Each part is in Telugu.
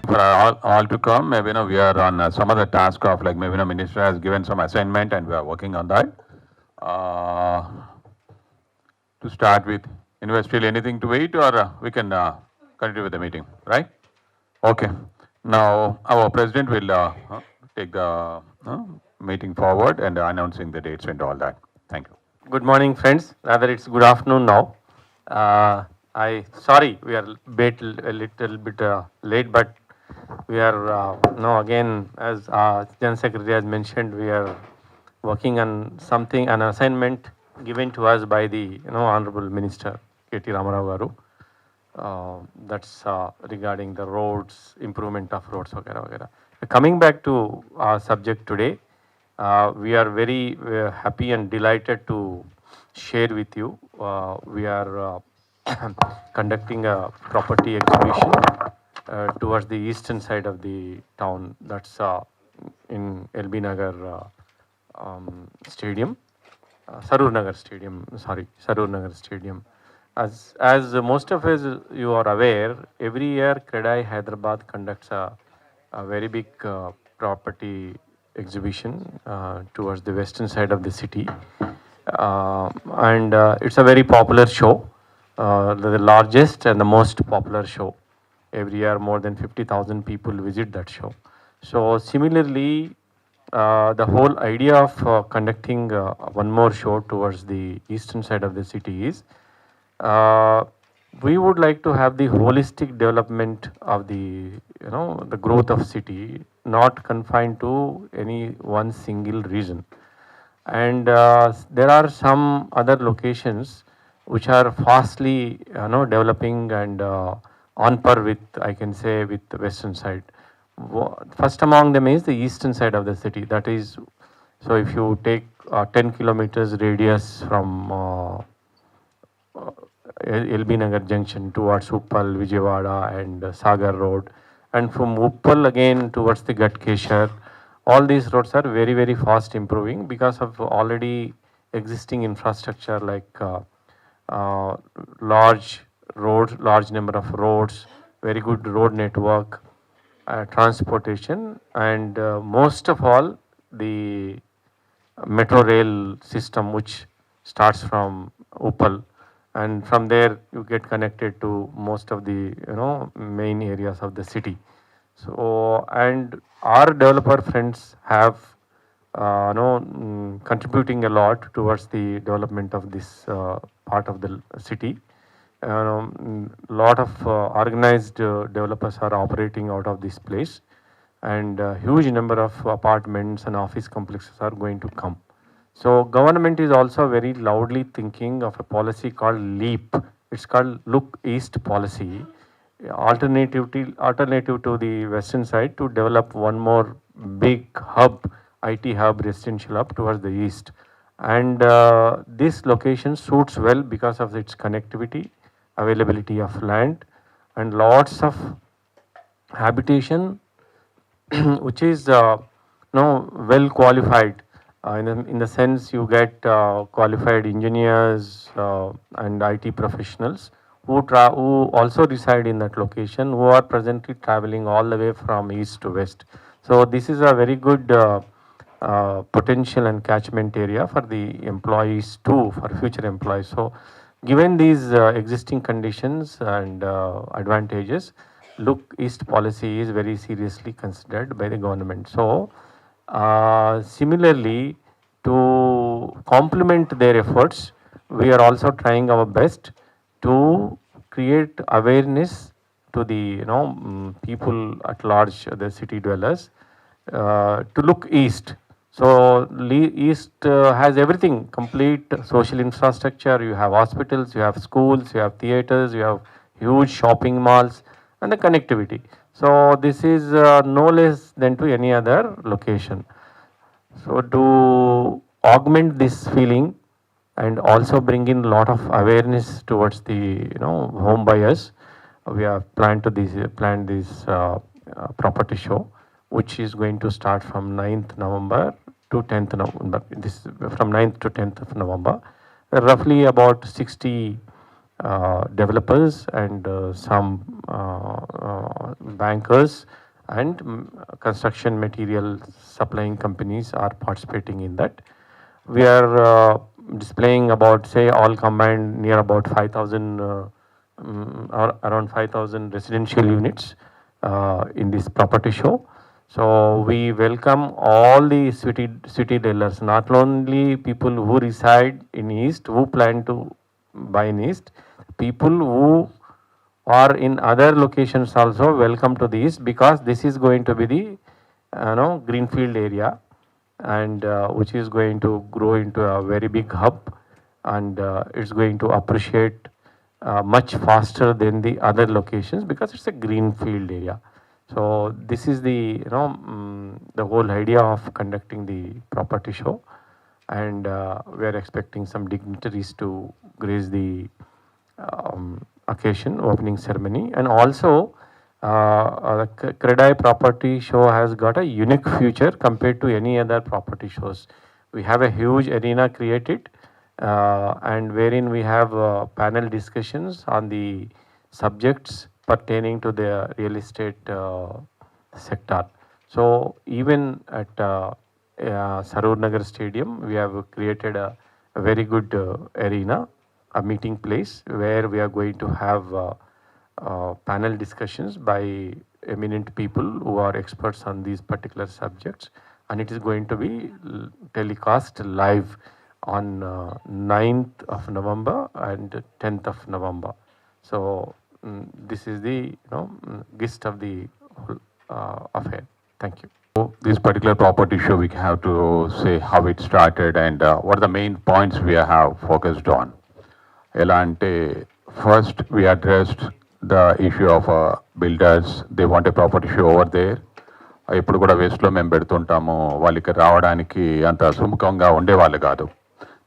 for all to come. Maybe we are on some other task of like maybe minister has given some assignment and we are working on that. Uh, to start with, still anything to wait or we can continue with the meeting, right? Okay. Now our president will take the meeting forward and announcing the dates and all that. Thank you. Good morning, friends. Rather, it's good afternoon now. Sorry we are a little bit late, but we are no again as General Secretary has mentioned, we are working on something, an assignment given to us by the Honorable Minister K.T. Ramarao Garu. That's regarding the roads, improvement of roads, वगैरह वगैरह. Coming back to our subject today, we are very happy and delighted to share with you. We are conducting a property exhibition towards the eastern side of the town. That's in LB Nagar Stadium, Sarur Nagar Stadium. Sorry, Sarur Nagar Stadium. As most of us you are aware, every year CREDAI Hyderabad conducts a very big property exhibition towards the western side of the city, and it's a very popular show, the largest and the most popular show. Every year more than 50,000 people visit that show. So similarly, the whole idea of conducting one more show towards the eastern side of the city is we would like to have the holistic development of the the growth of city, not confined to any one single region. And there are some other locations which are fastly developing and on par with, I can say, with the western side. First among them is the eastern side of the city. That is, so if you take 10 kilometers radius from LB Nagar Junction towards Uppal, Vijayawada and Sagar Road, and from Uppal again towards the Gatkeshar, all these roads are very, very fast improving because of already existing infrastructure like large roads, large number of roads, very good road network, transportation, and most of all the metro rail system which starts from Uppal, and from there you get connected to most of the main areas of the city. So, and our developer friends have contributing a lot towards the development of this part of the city. Lot of organized developers are operating out of this place, and huge number of apartments and office complexes are going to come. So government is also very loudly thinking of a policy called LEAP. It's called Look East policy, alternative to the western side, to develop one more big hub, IT hub, residential hub towards the east. And this location suits well because of its connectivity, availability of land, and lots of habitation which is well qualified. In the sense you get qualified engineers and IT professionals who also reside in that location, who are presently traveling all the way from east to west. So this is a very good potential and catchment area for the employees too, for future employees. So given these existing conditions and advantages, Look East policy is very seriously considered by the government. So similarly, to complement their efforts, we are also trying our best to create awareness to the people at large, the city dwellers, to look east. So east has everything, complete social infrastructure. You have hospitals, you have schools, you have theaters, you have huge shopping malls, and the connectivity. So this is no less than to any other location. So to augment this feeling and also bring in a lot of awareness towards the home buyers, we have planned this property show, which is going to start from 9th November to 10th November. This from 9th to 10th of November. Roughly about 60 developers and some bankers and construction material supplying companies are participating in that. We are displaying about, say, all combined near about 5,000 or around 5,000 residential units in this property show. So we welcome all the city dwellers, not only people who reside in East, who plan to buy in East, people who are in other locations also welcome to this, because this is going to be the greenfield area, and which is going to grow into a very big hub, and it's going to appreciate much faster than the other locations because it's a greenfield area. So this is the the whole idea of conducting the property show, and we are expecting some dignitaries to grace the occasion, opening ceremony, and also the Credai property show has got a unique feature compared to any other property shows. We have a huge arena created, and wherein we have panel discussions on the subjects pertaining to the real estate sector. So even at Sarur Nagar Stadium, we have created a very good arena, a meeting place where we are going to have panel discussions by eminent people who are experts on these particular subjects, and it is going to be telecast live on 9th of November and 10th of November. So this is the gist of the whole affair. Thank you. So this particular property show, we have to say how it started and what are the main points we have focused on. Elante, first we addressed the issue of builders. They want a property show over there. ఇప్పుడు కూడా వెస్ట్లో మేము పెడుతుంటాము, వాళ్ళకి రావడానికి అంత సుముఖంగా ఉండేవాళ్ళు కాదు.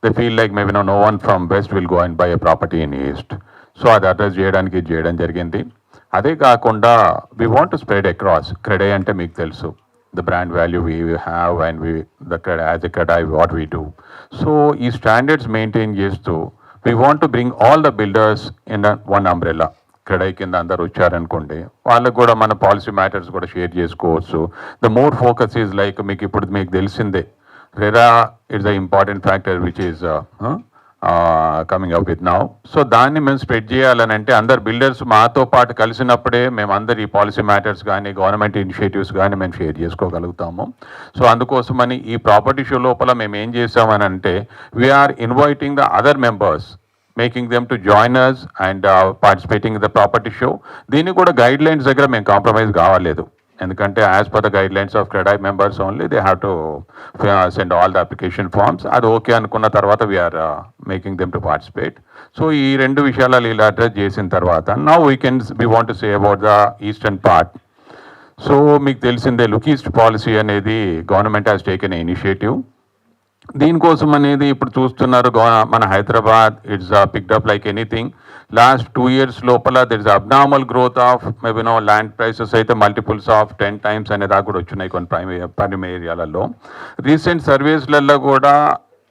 They feel like maybe no one from west will go and buy a property in east. So అది అడ్రస్ చేయడానికి చేయడం జరిగింది. అదే కాకుండా we want to spread across. CREDAI అంటే మీకు తెలుసు, the brand value we have and we the as a Credai what we do. So ఈ స్టాండర్డ్స్ మెయింటైన్ చేస్తూ we want to bring all the builders in one umbrella. Credai కింద అందరు వచ్చారనుకోండి, వాళ్ళకు కూడా మన పాలసీ మ్యాటర్స్ కూడా షేర్ చేసుకోవచ్చు. The more focus is like మీకు ఇప్పుడు మీకు తెలిసిందే, RERA it's the important factor which is coming up with now. So దాన్ని మేము స్ప్రెడ్ చేయాలని అంటే అందరు బిల్డర్స్ మాతో పాటు కలిసినప్పుడే మేము అందరు ఈ పాలసీ మ్యాటర్స్ కానీ గవర్నమెంట్ ఇనిషియేటివ్స్ కానీ మేము షేర్ చేసుకోగలుగుతాము. సో అందుకోసమని ఈ ప్రాపర్టీ షో లోపల మేము ఏం చేసామని అంటే we're inviting the other members, making them to join us and participating in the property show. దీనికి కూడా గైడ్ లైన్స్ దగ్గర మేము కాంప్రమైజ్ కావాలేదు, ఎందుకంటే as per the guidelines of CREDAI members only they have to send all the application forms. అది ఓకే అనుకున్న తర్వాత we're making them to participate. So ఈ రెండు విషయాలు ఇలా అడ్రస్ చేసిన తర్వాత now we want to say about the eastern part. So మీకు తెలిసిందే లుక్ ఈస్ట్ పాలసీ అనేది government has taken a initiative. దీనికోసం అనేది ఇప్పుడు చూస్తున్నారు మన Hyderabad it's picked up like anything. Last 2 years లోపల there is abnormal growth of maybe land prices అయితే మల్టిపుల్స్ ఆఫ్ 10 times అనేది కూడా వచ్చినాయి కొన్ని ప్రైమ్ ఏరియాలలో. రీసెంట్ సర్వేస్లలో కూడా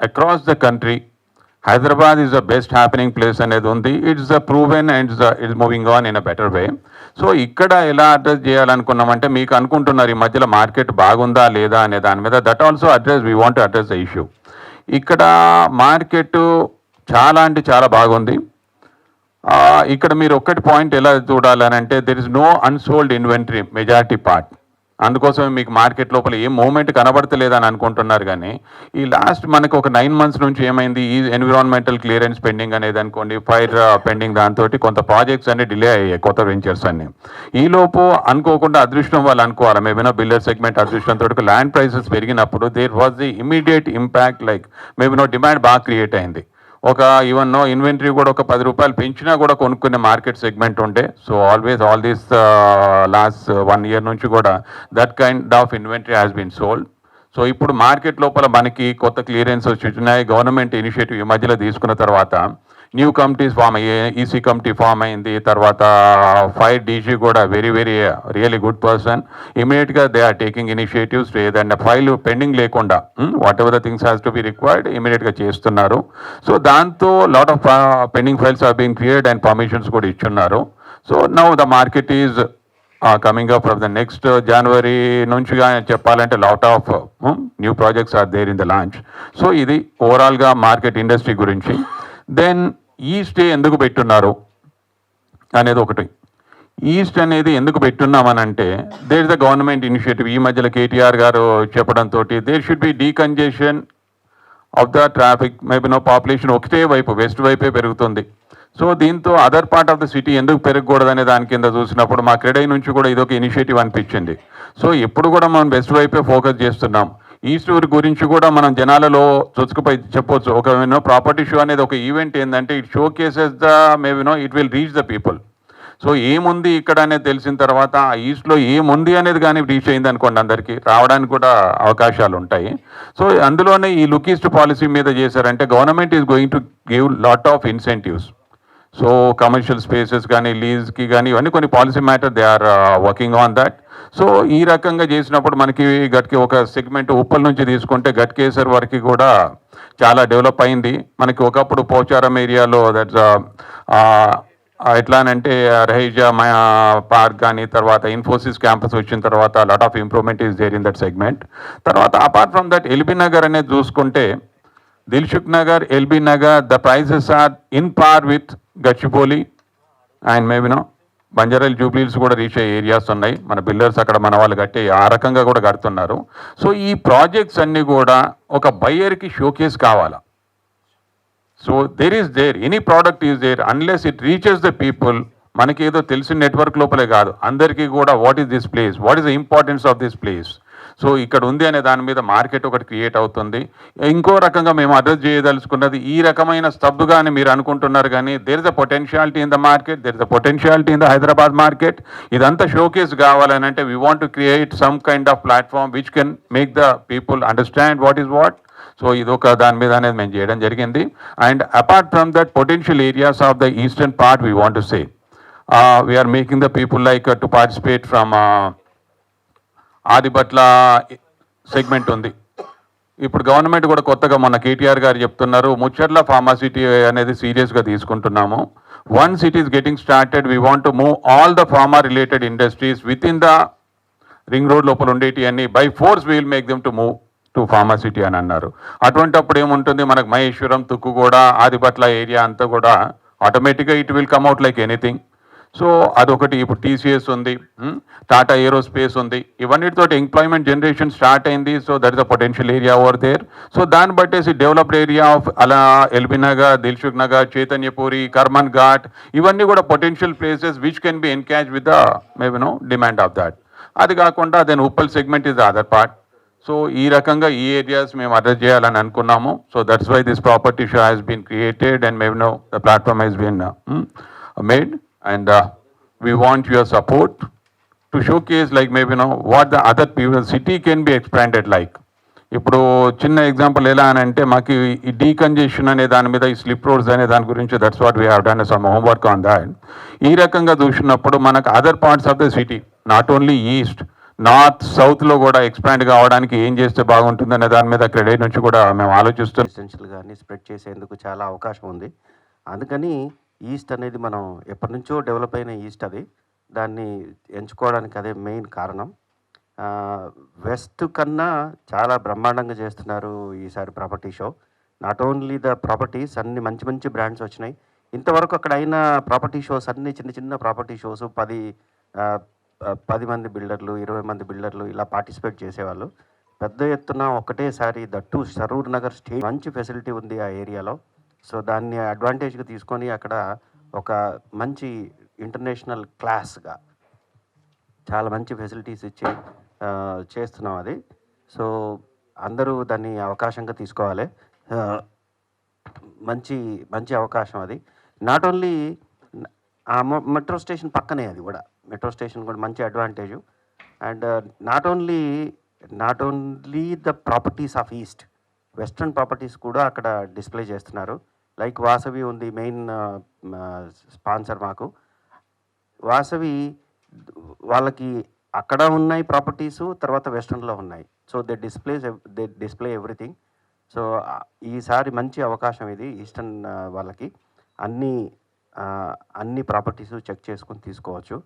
across the country Hyderabad is the best happening place అనేది ఉంది. It's the proven and it's moving on in a better way. So ఇక్కడ ఎలా అడ్రస్ చేయాలనుకున్నామంటే, మీకు అనుకుంటున్నారు ఈ మధ్యలో మార్కెట్ బాగుందా లేదా అనే దాని మీద, that also address we want to address the issue. ఇక్కడ మార్కెట్ చాలా అంటే చాలా బాగుంది. ఇక్కడ మీరు ఒక్కటి పాయింట్ ఎలా చూడాలని అంటే there is no unsold inventory majority part. అందుకోసమే మీకు మార్కెట్ లోపల ఏం మూమెంట్ కనబడతలేదని అనుకుంటున్నారు. కానీ ఈ లాస్ట్ మనకు ఒక 9 months నుంచి ఏమైంది, ఈ ఎన్విరాన్మెంటల్ క్లియరెన్స్ పెండింగ్ అనేది అనుకోండి, ఫైర్ పెండింగ్, దాంతో కొంత ప్రాజెక్ట్స్ అన్ని డిలే అయ్యాయి, కొత్త వెంచర్స్ అన్ని. ఈలోపు అనుకోకుండా అదృష్టం వాళ్ళు అనుకోవాలి, మేబీ బిల్డర్ సెగ్మెంట్ అదృష్టంతో ల్యాండ్ ప్రైసెస్ పెరిగినప్పుడు there was the immediate impact, like maybe demand బాగా క్రియేట్ అయింది. ఒక ఈవెన్ ఇన్వెంటరీ కూడా ఒక 10 రూపాయలు పెంచినా కూడా కొనుక్కునే మార్కెట్ సెగ్మెంట్ ఉండే. So always all this last 1 year నుంచి కూడా that kind of inventory has been sold. So ఇప్పుడు మార్కెట్ లోపల మనకి కొత్త క్లియరెన్స్ వచ్చినాయి, గవర్నమెంట్ ఇనిషియేటివ్ ఈ మధ్యలో తీసుకున్న తర్వాత న్యూ కమిటీస్ ఫామ్ అయ్యాయి, ఈసీ కమిటీ ఫామ్ అయింది, తర్వాత ఫైర్ డీజీ కూడా వెరీ రియలీ గుడ్ పర్సన్. ఇమీడియట్గా దే ఆర్ టేకింగ్ ఇనిషియేటివ్స్, ఏదైనా ఫైల్ పెండింగ్ లేకుండా whatever the things has to be required ఇమీడియట్గా చేస్తున్నారు. సో దాంతో lot of pending files are being cleared and permissions కూడా ఇచ్చున్నారు. So now the market is coming up from the next January నుంచిగా చెప్పాలంటే lot of new projects are there in the launch. So ఇది ఓవరాల్గా మార్కెట్ ఇండస్ట్రీ గురించి. దెన్ ఈస్ట్ ఎందుకు పెట్టున్నారు అనేది ఒకటి. ఈస్ట్ అనేది ఎందుకు పెట్టున్నామనంటే there is the government initiative. ఈ మధ్యలో కేటీఆర్ గారు చెప్పడంతో there should be decongestion of the traffic. Maybe population ఒకటే వైపు వెస్ట్ వైపే పెరుగుతుంది. సో దీంతో other part of the city ఎందుకు పెరగకూడదనే దాని కింద చూసినప్పుడు మా క్రెడై నుంచి కూడా ఇదొక ఇనిషియేటివ్ అనిపించింది. సో ఎప్పుడు కూడా మనం వెస్ట్ వైపే ఫోకస్ చేస్తున్నాం. ఈస్ట్ గురించి కూడా మనం జనాలలో చొచ్చుకుపోయి చెప్పొచ్చు. ఒక ప్రాపర్టీ షో అనేది ఒక ఈవెంట్ ఏంటంటే it show cases the it will reach the people. So ఏముంది ఇక్కడ అనేది తెలిసిన తర్వాత ఆ ఈస్ట్లో ఏముంది అనేది కానీ రీచ్ అయింది అనుకోండి, అందరికీ రావడానికి కూడా అవకాశాలు ఉంటాయి. సో అందులోనే ఈ లుక్ ఈస్ట్ పాలసీ మీద చేశారంటే government is going to give lot of incentives. So commercial spaces కానీ లీజ్కి కానీ ఇవన్నీ కొన్ని policy matter they are working on that. So ఈ రకంగా చేసినప్పుడు మనకి గట్కి ఒక సెగ్మెంట్ ఉప్పల్ నుంచి తీసుకుంటే గట్కేసర్ వరకు కూడా చాలా డెవలప్ అయింది. మనకి ఒకప్పుడు పోచారం ఏరియాలో దట్స్ ఎట్లానంటే రహీజా పార్క్ కానీ తర్వాత ఇన్ఫోసిస్ క్యాంపస్ వచ్చిన తర్వాత lot of improvement is there in that segment. తర్వాత apart from that LB Nagar అనేది చూసుకుంటే Dilsukh Nagar, LB Nagar, the prices are in par with Gachibowli and బంజారాల్ జూబ్లీస్ కూడా రీచ్ అయ్యే ఏరియాస్ ఉన్నాయి. మన బిల్డర్స్ అక్కడ మన వాళ్ళు కట్టి ఆ రకంగా కూడా కడుతున్నారు. సో ఈ ప్రాజెక్ట్స్ అన్నీ కూడా ఒక బయ్యర్కి షోకేస్ కావాలా. So any product is there unless it reaches the people. మనకి ఏదో తెలిసిన నెట్వర్క్ లోపలే కాదు, అందరికీ కూడా what is this place, what is the importance of this place. So ఇక్కడ ఉంది అనే దాని మీద మార్కెట్ ఒకటి క్రియేట్ అవుతుంది. ఇంకో రకంగా మేము అడ్రస్ చేయదలుచుకున్నది ఈ రకమైన స్తబ్గా అని మీరు అనుకుంటున్నారు, కానీ there is a potentiality in the market, there is a potentiality in the Hyderabad market. ఇదంతా షోకేస్ కావాలని అంటే we want to create some kind of platform which can make the people understand what is what. So ఇదొక దాని మీద అనేది మేము చేయడం జరిగింది. And apart from that potential areas of the eastern part we want to say we're making the people like to participate from Adibatla segment ఉంది. ఇప్పుడు గవర్నమెంట్ కూడా కొత్తగా మొన్న కేటీఆర్ గారు చెప్తున్నారు ముచ్చర్ల ఫార్మాసిటీ అనేది సీరియస్గా తీసుకుంటున్నాము. Once it is getting started we want to move all the pharma related industries with in the ring road లోపల ఉండేటి అన్ని by force we will make them to move to pharma city అని అన్నారు. అటువంటిప్పుడు ఏముంటుంది, మనకు మహేశ్వరం, తుక్కుగూడ, ఆదిబట్ల ఏరియా అంతా కూడా ఆటోమేటిక్గా it will come out like anything. So అదొకటి. ఇప్పుడు టీసీఎస్ ఉంది, టాటా ఏరోస్పేస్ ఉంది, ఇవన్నిటితో ఎంప్లాయ్మెంట్ జనరేషన్ స్టార్ట్ అయింది. So that is a potential area over there. So దాన్ని బట్టేసి డెవలప్డ్ ఏరియా ఆఫ్ అలా ఎల్బీ నగర్, దిల్సుఖ్ నగర్, చైతన్యపూరి, కర్మన్ ఘాట్ ఇవన్నీ కూడా potential places which can be encash with the demand of that. అది కాకుండా then Uppal segment is the other part. So ఈ రకంగా ఈ ఏరియాస్ మేము అడ్రస్ చేయాలని అనుకున్నాము. So that's why this property show has been created and the platform has been made. And we want your support to showcase like what the other people city can be expanded like. ఇప్పుడు చిన్న ఎగ్జాంపుల్ ఎలా అని అంటే మాకు ఈ డీకంజెషన్ అనే దాని మీద ఈ స్లిప్ రోడ్స్ అనే దాని గురించి that's what we have done some homework on that. ఈ రకంగా చూసినప్పుడు మనకు other parts of the city not only east, north, సౌత్లో కూడా ఎక్స్పాండ్ కావడానికి ఏం చేస్తే బాగుంటుంది అనే దాని మీద క్రెడై నుంచి కూడా మేము ఆలోచిస్తున్నాం. రెసిడెన్షియల్ కానీ స్ప్రెడ్ చేసేందుకు చాలా అవకాశం ఉంది. అందుకని ఈస్ట్ అనేది మనం ఎప్పటి నుంచో డెవలప్ అయిన ఈస్ట్ అది, దాన్ని ఎంచుకోవడానికి అదే మెయిన్ కారణం. వెస్ట్ కన్నా చాలా బ్రహ్మాండంగా చేస్తున్నారు ఈసారి property show. Not only the properties, అన్ని మంచి మంచి బ్రాండ్స్ వచ్చినాయి. ఇంతవరకు అక్కడ అయిన ప్రాపర్టీ షోస్ అన్ని చిన్న చిన్న ప్రాపర్టీ షోస్ 10 మంది బిల్డర్లు, 20 మంది బిల్డర్లు ఇలా పార్టిసిపేట్ చేసేవాళ్ళు. పెద్ద ఎత్తున ఒకటేసారి దట్టు సరూర్ నగర్ స్టేట్ మంచి ఫెసిలిటీ ఉంది ఆ ఏరియాలో. సో దాన్ని అడ్వాంటేజ్గా తీసుకొని అక్కడ ఒక మంచి ఇంటర్నేషనల్ క్లాస్గా చాలా మంచి ఫెసిలిటీస్ ఇచ్చి చేస్తున్నాం అది. సో అందరూ దాన్ని అవకాశంగా తీసుకోవాలి. మంచి మంచి అవకాశం అది. నాట్ ఓన్లీ మెట్రో స్టేషన్ పక్కనే, అది కూడా మెట్రో స్టేషన్ కూడా మంచి advantage. And not only the properties of east, western properties కూడా అక్కడ డిస్ప్లే చేస్తున్నారు. లైక్ వాసవి ఉంది మెయిన్ స్పాన్సర్ మాకు. వాసవి వాళ్ళకి అక్కడ ఉన్నాయి ప్రాపర్టీసు, తర్వాత వెస్టర్న్లో ఉన్నాయి. So they display everything. So ఈసారి మంచి అవకాశం ఇది ఈస్టర్న్ వాళ్ళకి. అన్ని ప్రాపర్టీసు చెక్ చేసుకొని తీసుకోవచ్చు.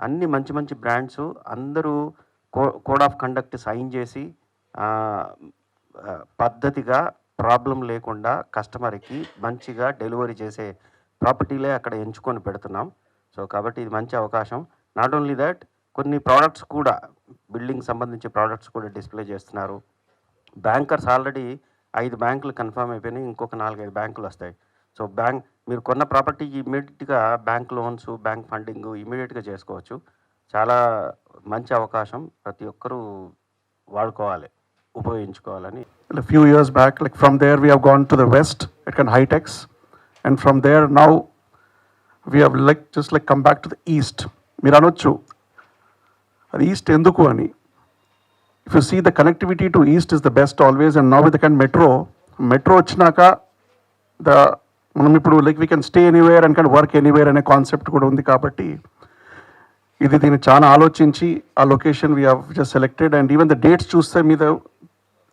అన్ని మంచి మంచి బ్రాండ్స్ అందరూ కోడ్ ఆఫ్ కండక్ట్ సైన్ చేసి పద్ధతిగా ప్రాబ్లం లేకుండా కస్టమర్కి మంచిగా డెలివరీ చేసే ప్రాపర్టీలే అక్కడ ఎంచుకొని పెడుతున్నాం. సో కాబట్టి ఇది మంచి అవకాశం. నాట్ ఓన్లీ దట్, కొన్ని ప్రోడక్ట్స్ కూడా బిల్డింగ్ సంబంధించి ప్రోడక్ట్స్ కూడా డిస్ప్లే చేస్తున్నారు. బ్యాంకర్స్ ఆల్రెడీ 5 బ్యాంకులు కన్ఫర్మ్ అయిపోయినాయి, ఇంకొక 4-5 బ్యాంకులు వస్తాయి. సో మీరు కొన్న ప్రాపర్టీకి ఇమ్మీడియట్గా బ్యాంక్ లోన్స్, బ్యాంక్ ఫండింగ్ ఇమ్మీడియట్గా చేసుకోవచ్చు. చాలా మంచి అవకాశం, ప్రతి ఒక్కరూ వాడుకోవాలి, ఉపయోగించుకోవాలని. A few years back, like from there we have gone to the west at kind of Hightex, and from there now we have just come back to the east. మీరు అనొచ్చు అది ఈస్ట్ ఎందుకు అని. If you see the connectivity to east is the best always, and now with the kind metro వచ్చినాక మనం ఇప్పుడు we can stay anywhere and can work anywhere అనే కాన్సెప్ట్ కూడా ఉంది. కాబట్టి దీన్ని చాలా ఆలోచించి ఆ location we have just selected. And even the dates చూస్తే మీద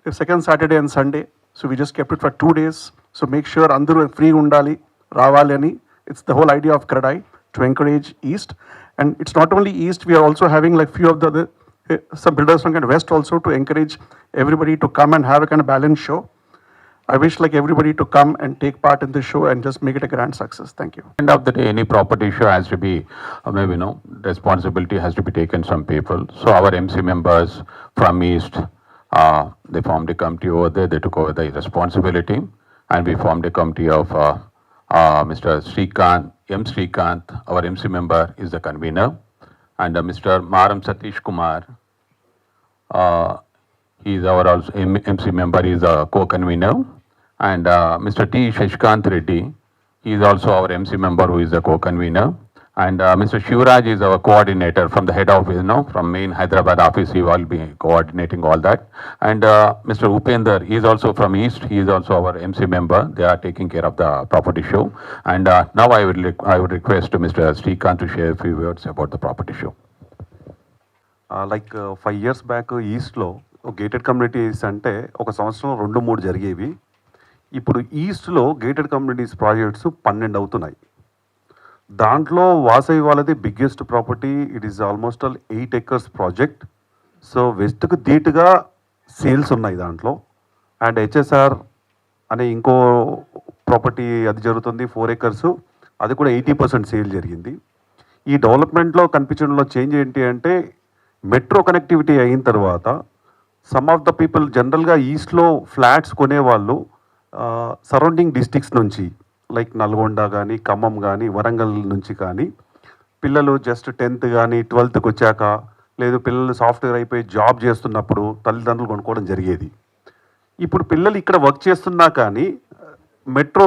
second Saturday and Sunday, so we just kept it for 2 days. So make sure అందరూ ఫ్రీ ఉండాలి, రావాలి అని. It's the whole idea of CREDAI to encourage east. And it's not only east, we are also having like few of the other, some builders from kind of west also, to encourage everybody to come and have a kind of balanced show. I wish like everybody to come and take part in this show and just make it a grand success. Thank you. End of the day, any property show has to be, maybe, responsibility has to be taken some people. So our MC members from East, they formed a committee over there, they took over the responsibility, and we formed a committee of Mr. Srikanth, M. Srikanth, our MC member, is the convener, and Mr. Maram Satish Kumar, he is our also MC member, he is a co-convener, and Mr. T. Shashikant Reddy, he is also our MC member who is a co-convener, and Mr. Shivraj is our coordinator from the head office, from main Hyderabad office, he will be coordinating all that, and Mr. Upender, he is also from East, he is also our MC member, they are taking care of the property show, and now I would request to Mr. Srikanth to share a few words about the property show. 5 years back ఈస్ట్లో గేటెడ్ కమ్యూనిటీస్ అంటే ఒక సంవత్సరం 2-3 జరిగేవి. ఇప్పుడు ఈస్ట్లో గేటెడ్ కమ్యూనిటీస్ ప్రాజెక్ట్స్ 12 అవుతున్నాయి. దాంట్లో వాసవి వాళ్ళది biggest property, it is almost 8 acres project. So వెస్ట్కు ధీటుగా సేల్స్ ఉన్నాయి దాంట్లో. అండ్ హెచ్ఎస్ఆర్ అనే ఇంకో ప్రాపర్టీ అది జరుగుతుంది 4 acres, అది కూడా 80% సేల్ జరిగింది. ఈ డెవలప్మెంట్లో కనిపించడంలో చేంజ్ ఏంటి అంటే, మెట్రో కనెక్టివిటీ అయిన తర్వాత సమ్ ఆఫ్ ద పీపుల్ జనరల్గా ఈస్ట్లో ఫ్లాట్స్ కొనేవాళ్ళు సరౌండింగ్ డిస్ట్రిక్ట్స్ నుంచి, లైక్ నల్గొండ కానీ, ఖమ్మం కానీ, వరంగల్ నుంచి కానీ, పిల్లలు జస్ట్ 10th కానీ 12th వచ్చాక, లేదు పిల్లలు సాఫ్ట్వేర్ అయిపోయి జాబ్ చేస్తున్నప్పుడు తల్లిదండ్రులు కొనుక్కోవడం జరిగేది. ఇప్పుడు పిల్లలు ఇక్కడ వర్క్ చేస్తున్నా కానీ మెట్రో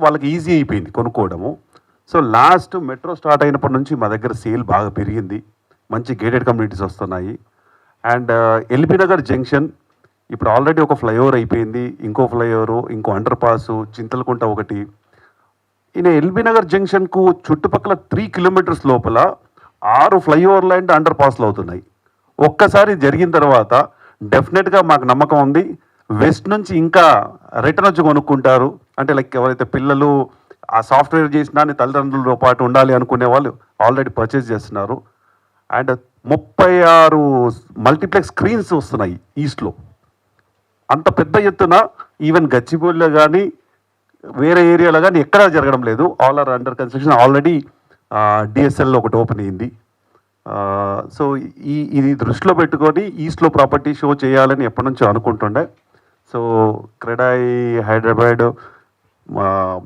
వాళ్ళకి ఈజీ అయిపోయింది కొనుక్కోవడము. సో లాస్ట్ మెట్రో స్టార్ట్ అయినప్పటి నుంచి మా దగ్గర సేల్ బాగా పెరిగింది, మంచి గేటెడ్ కమ్యూనిటీస్ వస్తున్నాయి. అండ్ ఎల్బీ నగర్ జంక్షన్ ఇప్పుడు ఆల్రెడీ ఒక ఫ్లైఓవర్ అయిపోయింది, ఇంకో ఫ్లైఓవరు, ఇంకో అండర్ పాసు, చింతలకుంట ఒకటి. ఈయన ఎల్బీ నగర్ జంక్షన్కు చుట్టుపక్కల 3 kilometers లోపల 6 ఫ్లైఓవర్లు అండ్ అండర్ పాస్లు అవుతున్నాయి. ఒక్కసారి జరిగిన తర్వాత డెఫినెట్గా మాకు నమ్మకం ఉంది, వెస్ట్ నుంచి ఇంకా రిటర్న్ వచ్చి కొనుక్కుంటారు. అంటే లైక్ ఎవరైతే పిల్లలు ఆ సాఫ్ట్వేర్ చేసినా తల్లిదండ్రులతో పాటు ఉండాలి అనుకునే వాళ్ళు ఆల్రెడీ పర్చేస్ చేస్తున్నారు. అండ్ 36 మల్టీప్లెక్స్ స్క్రీన్స్ వస్తున్నాయి ఈస్ట్లో. అంత పెద్ద ఎత్తున ఈవెన్ గచ్చిబౌలిలో కానీ వేరే ఏరియాలో కానీ ఎక్కడా జరగడం లేదు. All are under construction. Already డిఎస్ఎల్లో ఒకటి ఓపెన్ అయింది. సో ఇది దృష్టిలో పెట్టుకొని ఈస్ట్లో ప్రాపర్టీ షో చేయాలని ఎప్పటి నుంచో అనుకుంటుండే. So CREDAI Hyderabad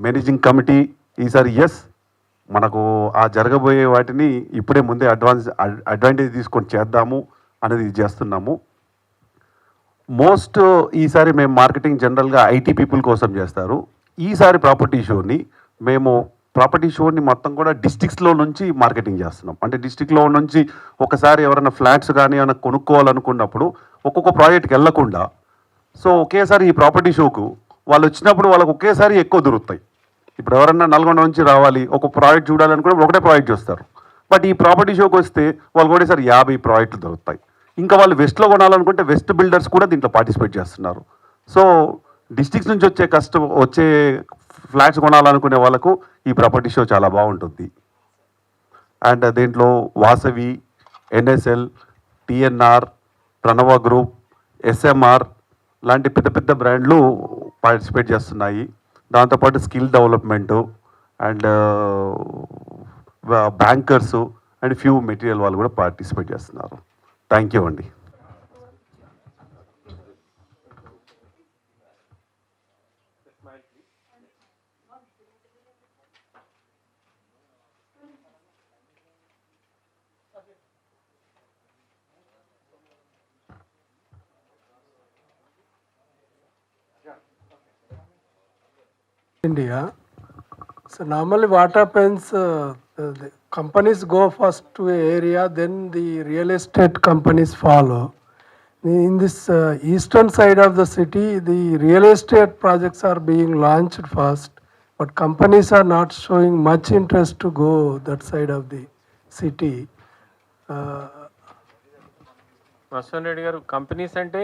managing committee ఈసారి మనకు ఆ జరగబోయే వాటిని ఇప్పుడే ముందే అడ్వాంటేజ్ తీసుకొని చేద్దాము అనేది చేస్తున్నాము. ఈసారి మేము మార్కెటింగ్ జనరల్గా ఐటీ పీపుల్ కోసం చేస్తారు. ఈసారి ప్రాపర్టీ షోని మొత్తం కూడా డిస్ట్రిక్ట్స్లో నుంచి మార్కెటింగ్ చేస్తున్నాం. అంటే డిస్ట్రిక్ట్లో నుంచి ఒకసారి ఎవరైనా ఫ్లాట్స్ కానీ ఏమైనా కొనుక్కోవాలనుకున్నప్పుడు ఒక్కొక్క ప్రాజెక్ట్కి వెళ్లకుండా, సో ఒకేసారి ఈ ప్రాపర్టీ షోకు వాళ్ళు వచ్చినప్పుడు వాళ్ళకి ఒకేసారి ఎక్కువ దొరుకుతాయి. ఇప్పుడు ఎవరన్నా నల్గొండ నుంచి రావాలి, ఒక ప్రాజెక్ట్ చూడాలనుకున్నప్పుడు ఒకటే ప్రాజెక్ట్ చూస్తారు. బట్ ఈ ప్రాపర్టీ షోకి వస్తే వాళ్ళు ఒకటేసారి 50 ప్రాజెక్టులు దొరుకుతాయి. ఇంకా వాళ్ళు వెస్ట్లో కొనాలనుకుంటే వెస్ట్ బిల్డర్స్ కూడా దీంట్లో పార్టిసిపేట్ చేస్తున్నారు. సో డిస్ట్రిక్ట్స్ నుంచి వచ్చే ఫ్లాట్స్ కొనాలనుకునే వాళ్ళకు ఈ ప్రాపర్టీ షో చాలా బాగుంటుంది. అండ్ దీంట్లో వాసవి, ఎన్ఎస్ఎల్, టిఎన్ఆర్, ప్రణవ గ్రూప్, ఎస్ఎంఆర్ లాంటి పెద్ద పెద్ద బ్రాండ్లు పార్టిసిపేట్ చేస్తున్నాయి. దాంతోపాటు skill development and bankers and few material వాళ్ళు కూడా పార్టిసిపేట్ చేస్తున్నారు. థ్యాంక్ యూ అండి. India. So normally what happens, the companies go first to a area, then the real estate companies follow. In this eastern side of the city, the real estate projects are being launched first, but companies are not showing much interest to go that side of the city. Masan Reddy garu, companies అంటే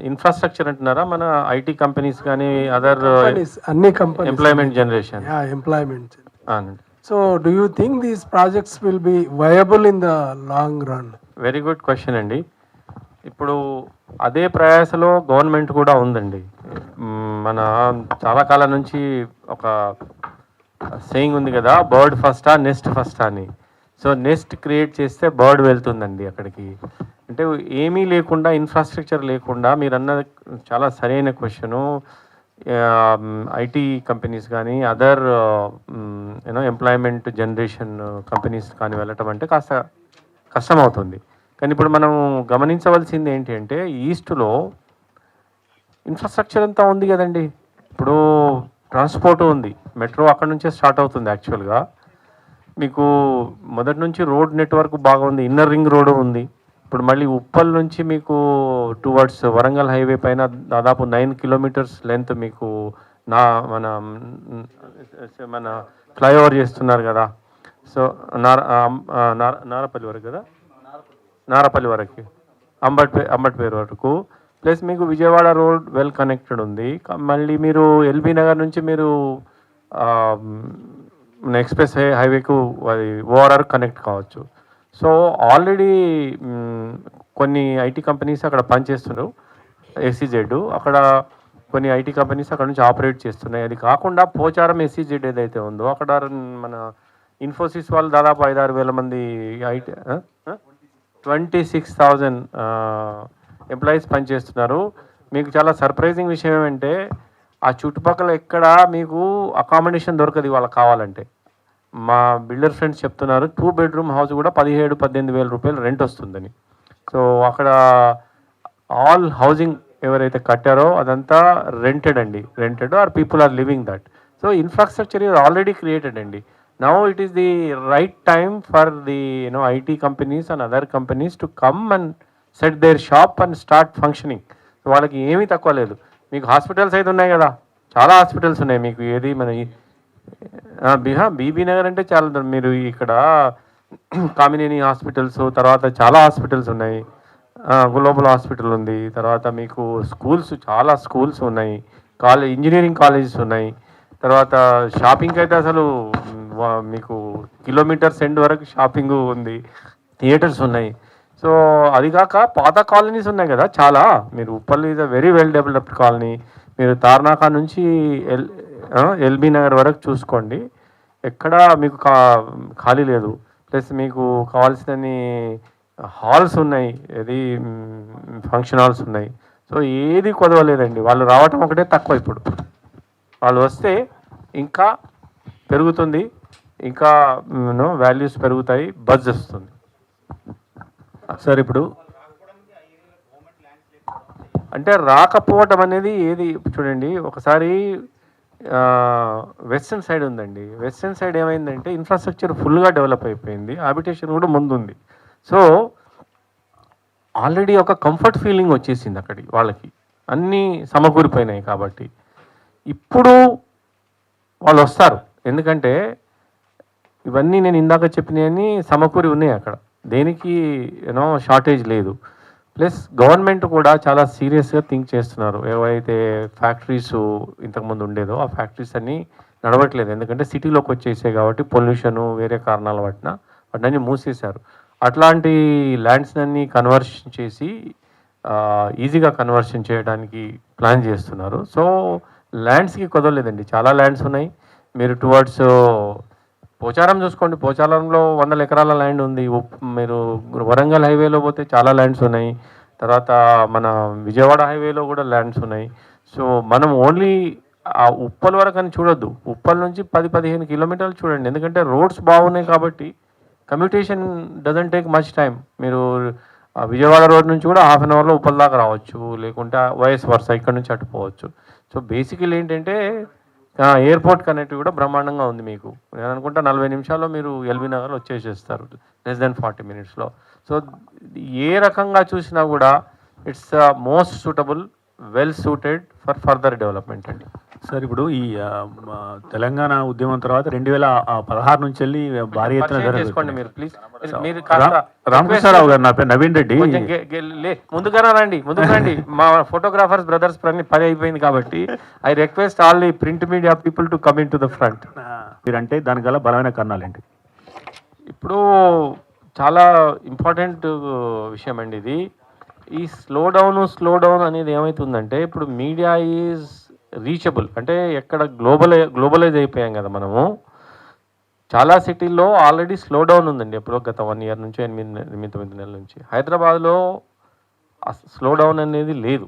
ఇన్ఫ్రాస్ట్రక్చర్ అంటున్నారా? మన ఐటీ కంపెనీస్ కానీ అదర్ Companies, అన్ని companies. Employment generation. Yeah, employment. So do you think these projects will be viable in the long run? Very good question అండి. ఇప్పుడు అదే ప్రయాసలో గవర్నమెంట్ కూడా ఉందండి. మన చాలా కాలం నుంచి ఒక సేయింగ్ ఉంది కదా, బర్డ్ ఫస్టా నెస్ట్ ఫస్టా అని. సో నెస్ట్ క్రియేట్ చేస్తే బర్డ్ వెళ్తుందండి అక్కడికి. అంటే ఏమీ లేకుండా, ఇన్ఫ్రాస్ట్రక్చర్ లేకుండా, మీరు అన్నది చాలా సరైన క్వశ్చను. ఐటీ కంపెనీస్ కానీ అదర్ ఎంప్లాయ్మెంట్ జనరేషన్ కంపెనీస్ కానీ వెళ్ళటం అంటే కాస్త కష్టం అవుతుంది. కానీ ఇప్పుడు మనం గమనించవలసింది ఏంటి అంటే, ఈస్ట్లో ఇన్ఫ్రాస్ట్రక్చర్ అంతా ఉంది కదండి. ఇప్పుడు ట్రాన్స్పోర్ట్ ఉంది, మెట్రో అక్కడ నుంచే స్టార్ట్ అవుతుంది. యాక్చువల్గా మీకు మొదటి నుంచి రోడ్ నెట్వర్క్ బాగా ఉంది, ఇన్నర్ రింగ్ రోడ్ ఉంది. ఇప్పుడు మళ్ళీ ఉప్పల్ నుంచి మీకు టువర్డ్స్ వరంగల్ హైవే పైన దాదాపు 9 కిలోమీటర్స్ లెంత్ మీకు మన ఫ్లైఓవర్ చేస్తున్నారు కదా. సో నారపల్లి వరకు కదా, నారపల్లి వరకు, అంబట్పేరు వరకు. ప్లస్ మీకు విజయవాడ రోడ్ వెల్ కనెక్టెడ్ ఉంది. మళ్ళీ మీరు ఎల్బీ నగర్ నుంచి మీరు ఎక్స్ప్రెస్ హైవేకు అది ఓఆర్ఆర్ కనెక్ట్ కావచ్చు. సో ఆల్రెడీ కొన్ని ఐటీ కంపెనీస్ అక్కడ పనిచేస్తున్నారు. ఎస్సీజెడ్ అక్కడ కొన్ని ఐటీ కంపెనీస్ అక్కడ నుంచి ఆపరేట్ చేస్తున్నాయి. అది కాకుండా పోచారం ఎస్సీజెడ్ ఏదైతే ఉందో అక్కడ మన ఇన్ఫోసిస్ వాళ్ళు దాదాపు 5-6 వేల మంది ఐటీ 26,000 ఎంప్లాయీస్ పనిచేస్తున్నారు. మీకు చాలా సర్ప్రైజింగ్ విషయం ఏమంటే, ఆ చుట్టుపక్కల ఎక్కడ మీకు అకామిడేషన్ దొరకదు వాళ్ళకి కావాలంటే. మా బిల్డర్ ఫ్రెండ్స్ చెప్తున్నారు 2 బెడ్రూమ్ హౌస్ కూడా 17-18 వేల రూపాయలు రెంట్ వస్తుందని. సో అక్కడ ఆల్ హౌసింగ్ ఎవరైతే కట్టారో అదంతా రెంటెడ్ అండి, rented are people are living that. So infrastructure is already created అండి. Now it is the right time for the IT companies and other companies to come and set their shop and start functioning. వాళ్ళకి ఏమీ తక్కువ లేదు. మీకు హాస్పిటల్స్ అయితే ఉన్నాయి కదా, చాలా హాస్పిటల్స్ ఉన్నాయి. మీకు ఏది మన బీబీ నగర్ అంటే చాలా, మీరు ఇక్కడ కామినేని హాస్పిటల్స్, తర్వాత చాలా హాస్పిటల్స్ ఉన్నాయి. గ్లోబల్ హాస్పిటల్ ఉంది. తర్వాత మీకు స్కూల్స్, చాలా స్కూల్స్ ఉన్నాయి. ఇంజనీరింగ్ కాలేజెస్ ఉన్నాయి. తర్వాత షాపింగ్ అయితే అసలు మీకు కిలోమీటర్స్ ఎండ్ వరకు షాపింగ్ ఉంది, థియేటర్స్ ఉన్నాయి. సో అది కాక పాత కాలనీస్ ఉన్నాయి కదా చాలా. మీరు Uppal is a very well developed colony. మీరు తార్నాకా నుంచి ఎల్బీ నగర్ వరకు చూసుకోండి, ఎక్కడ మీకు ఖాళీ లేదు. ప్లస్ మీకు కావాల్సినన్ని హాల్స్ ఉన్నాయి, ఏది ఫంక్షన్ హాల్స్ ఉన్నాయి. సో ఏది కొదవలేదండి. వాళ్ళు రావటం ఒకటే తక్కువ. ఇప్పుడు వాళ్ళు వస్తే ఇంకా పెరుగుతుంది, ఇంకా వాల్యూస్ పెరుగుతాయి, బజ్ వస్తుంది. సార్ ఇప్పుడు అంటే రాకపోవటం అనేది ఏది చూడండి, ఒకసారి వెస్ట్రన్ సైడ్ ఉందండి. వెస్ట్రన్ సైడ్ ఏమైందంటే ఇన్ఫ్రాస్ట్రక్చర్ ఫుల్గా డెవలప్ అయిపోయింది, హ్యాబిటేషన్ కూడా ముందుంది. సో ఆల్రెడీ ఒక కంఫర్ట్ ఫీలింగ్ వచ్చేసింది అక్కడికి, వాళ్ళకి అన్నీ సమకూరిపోయినాయి. కాబట్టి ఇప్పుడు వాళ్ళు వస్తారు, ఎందుకంటే ఇవన్నీ నేను ఇందాక చెప్పినవన్నీ సమకూరి ఉన్నాయి అక్కడ, దేనికి షార్టేజ్ లేదు. ప్లస్ గవర్నమెంట్ కూడా చాలా సీరియస్గా థింక్ చేస్తున్నారు. ఏవైతే ఫ్యాక్టరీస్ ఇంతకుముందు ఉండేదో ఆ ఫ్యాక్టరీస్ అన్నీ నడవట్లేదు, ఎందుకంటే సిటీలోకి వచ్చేసాయి కాబట్టి పొల్యూషను వేరే కారణాల వాటిని మూసేశారు. అట్లాంటి ల్యాండ్స్ అన్ని కన్వర్షన్ చేసి ఈజీగా కన్వర్షన్ చేయడానికి ప్లాన్ చేస్తున్నారు. సో ల్యాండ్స్కి కుదరలేదండి, చాలా ల్యాండ్స్ ఉన్నాయి. మీరు టువర్డ్స్ పోచారం చూసుకోండి, పోచారంలో 100 ఎకరాల ల్యాండ్ ఉంది. మీరు వరంగల్ హైవేలో పోతే చాలా ల్యాండ్స్ ఉన్నాయి. తర్వాత మన విజయవాడ హైవేలో కూడా ల్యాండ్స్ ఉన్నాయి. సో మనం ఓన్లీ ఆ ఉప్పల్ వరకు అని చూడొద్దు, ఉప్పల్ నుంచి 10-15 కిలోమీటర్లు చూడండి, ఎందుకంటే రోడ్స్ బాగున్నాయి కాబట్టి commutation doesn't take much time. మీరు విజయవాడ రోడ్ నుంచి కూడా హాఫ్ అన్ అవర్లో ఉప్పల్ దాకా రావచ్చు, లేకుంటే వయస్ వరుస ఇక్కడ నుంచి అటుపోవచ్చు. సో బేసికలీ ఏంటంటే ఎయిర్పోర్ట్ కనెక్టివ్ కూడా బ్రహ్మాండంగా ఉంది మీకు. నేను అనుకుంటా 40 నిమిషాల్లో మీరు ఎల్బీ నగర్ వచ్చేసేస్తారు, లెస్ దెన్ 40 మినిట్స్లో. సో ఏ రకంగా చూసినా కూడా it's most suitable, well suited for further development అండి. సార్ ఇప్పుడు ఈ తెలంగాణ ఉద్యమం తర్వాత 2016 నుంచి వెళ్ళి భారీ ఎత్తున చేసుకోండి మీరు ప్లీజ్. మీరు రామకృష్ణారావు గారు, నా పేరు నవీన్ రెడ్డి. ముందుగా రండి మా ఫోటోగ్రాఫర్స్ బ్రదర్స్ పని అయిపోయింది కాబట్టి I request all the print media people to come in to the front. మీరంటే దానికి గల బలమైన కారణాలు ఏంటి? ఇప్పుడు చాలా ఇంపార్టెంట్ విషయం అండి ఇది. ఈ స్లో డౌన్ అనేది ఏమవుతుందంటే, ఇప్పుడు మీడియా ఈజ్ రీచబుల్, అంటే ఎక్కడ గ్లోబలైజ్ అయిపోయాం కదా మనము. చాలా సిటీల్లో ఆల్రెడీ స్లో డౌన్ ఉందండి, ఎప్పుడో గత 1 ఇయర్ నుంచి 8-9 నెలల నుంచి. హైదరాబాద్లో స్లో డౌన్ అనేది లేదు,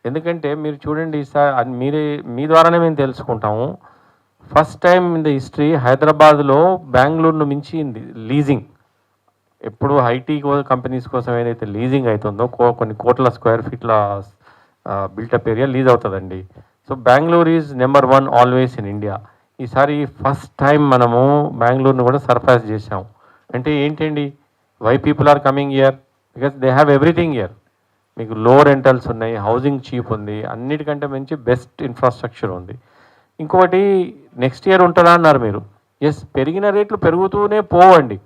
ఎందుకంటే మీరు చూడండి సార్, మీ ద్వారానే మేము తెలుసుకుంటాము. First time in the history హైదరాబాద్లో బెంగళూరును మించి లీజింగ్, ఎప్పుడు ఐటీ కంపెనీస్ కోసం ఏదైతే లీజింగ్ అవుతుందో కొన్ని కోట్ల స్క్వేర్ ఫీట్ల బిల్టప్ ఏరియా లీజ్ అవుతుందండి. So Bengaluru is number 1 always in India. ఈసారి ఫస్ట్ టైం మనము బెంగళూరును కూడా సర్పాస్ చేసాం. అంటే ఏంటండి, why people are coming here? Because they have everything here. మీకు లో రెంటల్స్ ఉన్నాయి, హౌసింగ్ చీప్ ఉంది, అన్నిటికంటే మంచి బెస్ట్ ఇన్ఫ్రాస్ట్రక్చర్ ఉంది. ఇంకొకటి నెక్స్ట్ ఇయర్ ఉంటుందా అన్నారు మీరు. ఎస్, పెరిగిన రేట్లు పెరుగుతూనే పోవండి,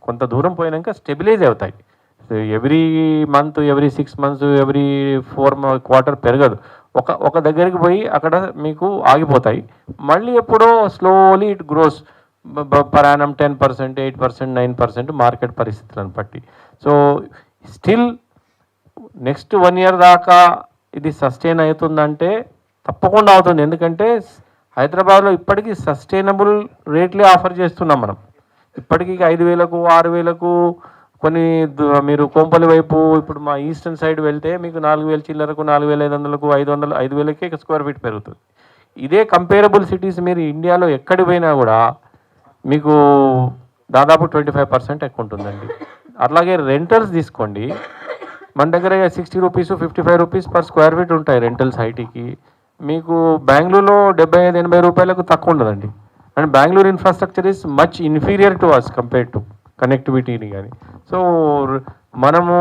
కొంత దూరం పోయినాక స్టెబిలైజ్ అవుతాయి. Every month, every 6 months, every 4 quarter పెరగదు. ఒక దగ్గరికి పోయి అక్కడ మీకు ఆగిపోతాయి. మళ్ళీ ఎప్పుడో slowly it grows per annum 10%, 8%, 9% market పరిస్థితులను బట్టి. సో స్టిల్ నెక్స్ట్ 1 ఇయర్ దాకా ఇది సస్టైన్ అవుతుందంటే తప్పకుండా అవుతుంది, ఎందుకంటే హైదరాబాద్లో ఇప్పటికీ సస్టైనబుల్ రేట్లే ఆఫర్ చేస్తున్నాం మనం. ఇప్పటికీ 5,000, 6,000 కొన్ని మీరు కోంపల్లి వైపు ఇప్పుడు మా ఈస్టర్న్ సైడ్ వెళ్తే మీకు 4,000 చిల్లరకు, 4,500, 5,000కే స్క్వేర్ ఫీట్ పెరుగుతుంది. ఇదే కంపేరబుల్ సిటీస్ మీరు ఇండియాలో ఎక్కడికి పోయినా కూడా మీకు దాదాపు 25% ఎక్కువ ఉంటుందండి. అలాగే రెంటల్స్ తీసుకోండి, మన దగ్గర 60 rupees, 55 rupees per square feet ఉంటాయి రెంటల్స్ ఐటీకి. మీకు బెంగళూరులో 75-80 రూపాయలకు తక్కువ ఉండదండి. అండ్ Bengaluru infrastructure is much inferior to us compared to కనెక్టివిటీని కానీ. సో మనము